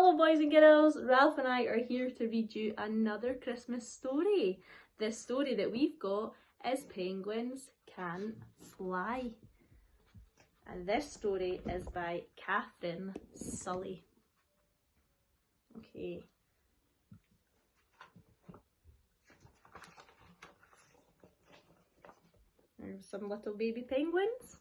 Hello boys and girls, Ralph and I are here to read you another Christmas story. The story that we've got is Penguins Can't Fly. And this story is by Catherine Sully. Okay. There's some little baby penguins.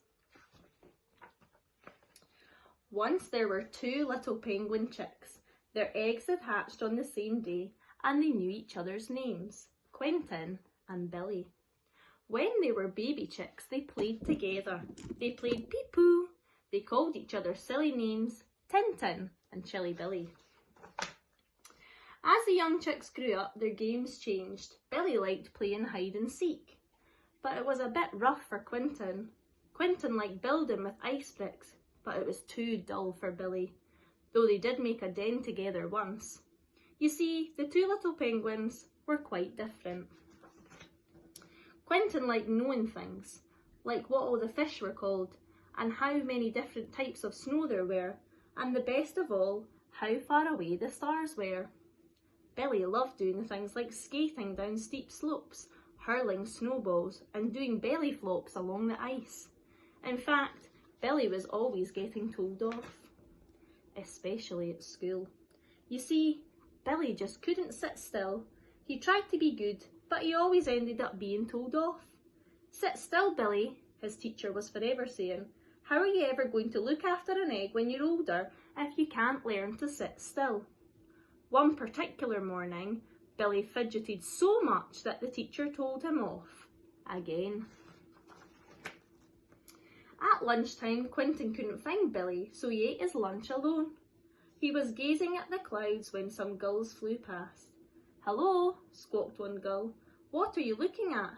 Once there were two little penguin chicks. Their eggs had hatched on the same day and they knew each other's names, Quentin and Billy. When they were baby chicks, they played together. They played peep-poo. They called each other silly names, Tintin and Chilly Billy. As the young chicks grew up, their games changed. Billy liked playing hide and seek, but it was a bit rough for Quentin. Quentin liked building with ice bricks, but it was too dull for Billy, though they did make a den together once. You see, the two little penguins were quite different. Quentin liked knowing things, like what all the fish were called, and how many different types of snow there were, and the best of all, how far away the stars were. Billy loved doing things like skating down steep slopes, hurling snowballs, and doing belly flops along the ice. In fact, Billy was always getting told off, especially at school. You see, Billy just couldn't sit still. He tried to be good, but he always ended up being told off. "Sit still, Billy," his teacher was forever saying. "How are you ever going to look after an egg when you're older if you can't learn to sit still?" One particular morning, Billy fidgeted so much that the teacher told him off again. At lunchtime, Quentin couldn't find Billy, so he ate his lunch alone. He was gazing at the clouds when some gulls flew past. "Hello," squawked one gull. "What are you looking at?"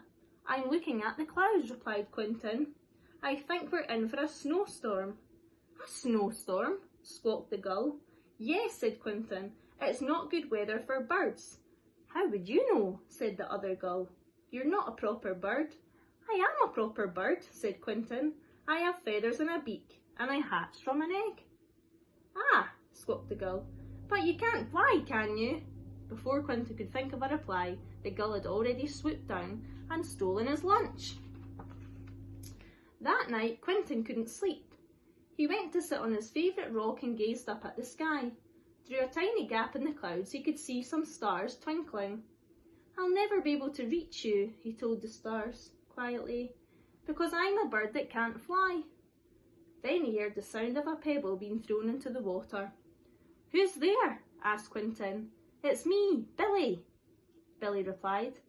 "I'm looking at the clouds," replied Quentin. "I think we're in for a snowstorm." "A snowstorm?" squawked the gull. "Yes," said Quentin. "It's not good weather for birds." "How would you know?" said the other gull. "You're not a proper bird." "I am a proper bird," said Quentin. "I have feathers and a beak, and I hatched from an egg." "Ah," squawked the gull, "but you can't fly, can you?" Before Quentin could think of a reply, the gull had already swooped down and stolen his lunch. That night, Quentin couldn't sleep. He went to sit on his favourite rock and gazed up at the sky. Through a tiny gap in the clouds, he could see some stars twinkling. "I'll never be able to reach you," he told the stars quietly, "because I'm a bird that can't fly." Then he heard the sound of a pebble being thrown into the water. "Who's there?" asked Quentin. "It's me, Billy," Billy replied.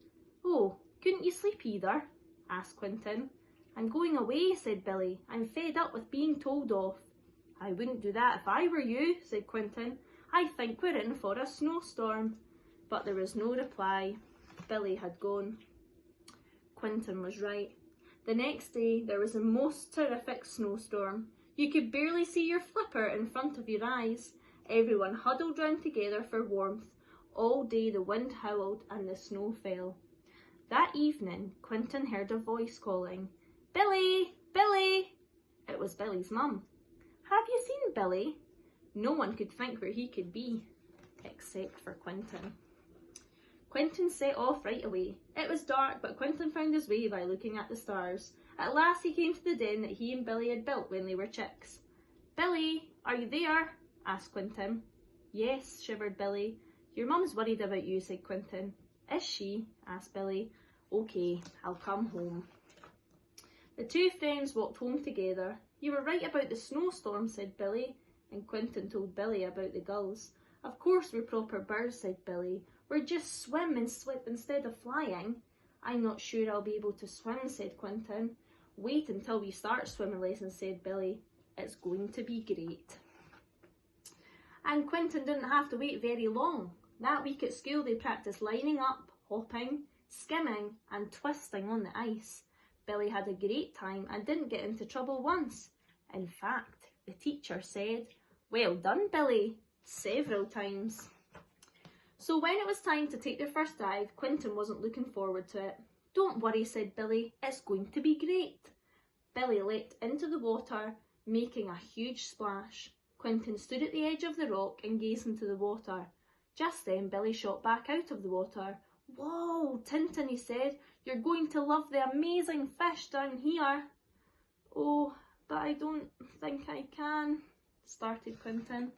"Oh, couldn't you sleep either?" asked Quentin. "I'm going away," said Billy. "I'm fed up with being told off." "I wouldn't do that if I were you," said Quentin. "I think we're in for a snowstorm." But there was no reply. Billy had gone. Quentin was right. The next day, there was a most terrific snowstorm. You could barely see your flipper in front of your eyes. Everyone huddled round together for warmth. All day the wind howled and the snow fell. That evening, Quentin heard a voice calling, "Billy! Billy!" It was Billy's mum. "Have you seen Billy?" No one could think where he could be, except for Quentin. Quentin set off right away. It was dark, but Quentin found his way by looking at the stars. At last he came to the den that he and Billy had built when they were chicks. "Billy, are you there?" asked Quentin. "Yes," shivered Billy. "Your mum's worried about you," said Quentin. "Is she?" asked Billy. "Okay, I'll come home." The two friends walked home together. "You were right about the snowstorm," said Billy, and Quentin told Billy about the gulls. "Of course we're proper birds," said Billy. "We're just swim and slip instead of flying." "I'm not sure I'll be able to swim," said Quentin. "Wait until we start swimming lessons," said Billy. "It's going to be great." And Quentin didn't have to wait very long. That week at school they practiced lining up, hopping, skimming and twisting on the ice. Billy had a great time and didn't get into trouble once. In fact, the teacher said, "Well done, Billy," several times. So when it was time to take their first dive, Quentin wasn't looking forward to it. "Don't worry," said Billy, "it's going to be great." Billy leapt into the water, making a huge splash. Quentin stood at the edge of the rock and gazed into the water. Just then Billy shot back out of the water. "Whoa, Tintin," he said, "you're going to love the amazing fish down here." "Oh, but I don't think I can," started Quentin.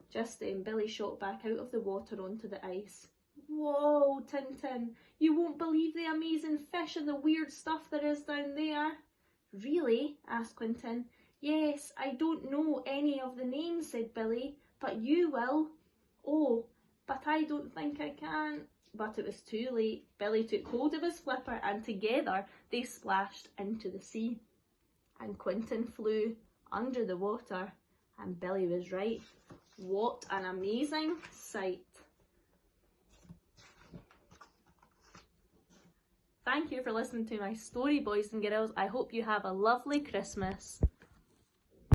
Just then Billy shot back out of the water onto the ice. "Whoa, Tintin, you won't believe the amazing fish and the weird stuff there is down there." "Really?" asked Quentin. "Yes, I don't know any of the names," said Billy, "but you will." "Oh, but I don't think I can." But it was too late. Billy took hold of his flipper and together they splashed into the sea. And Quentin flew under the water. And Billy was right. What an amazing sight. Thank you for listening to my story, boys and girls. I hope you have a lovely Christmas.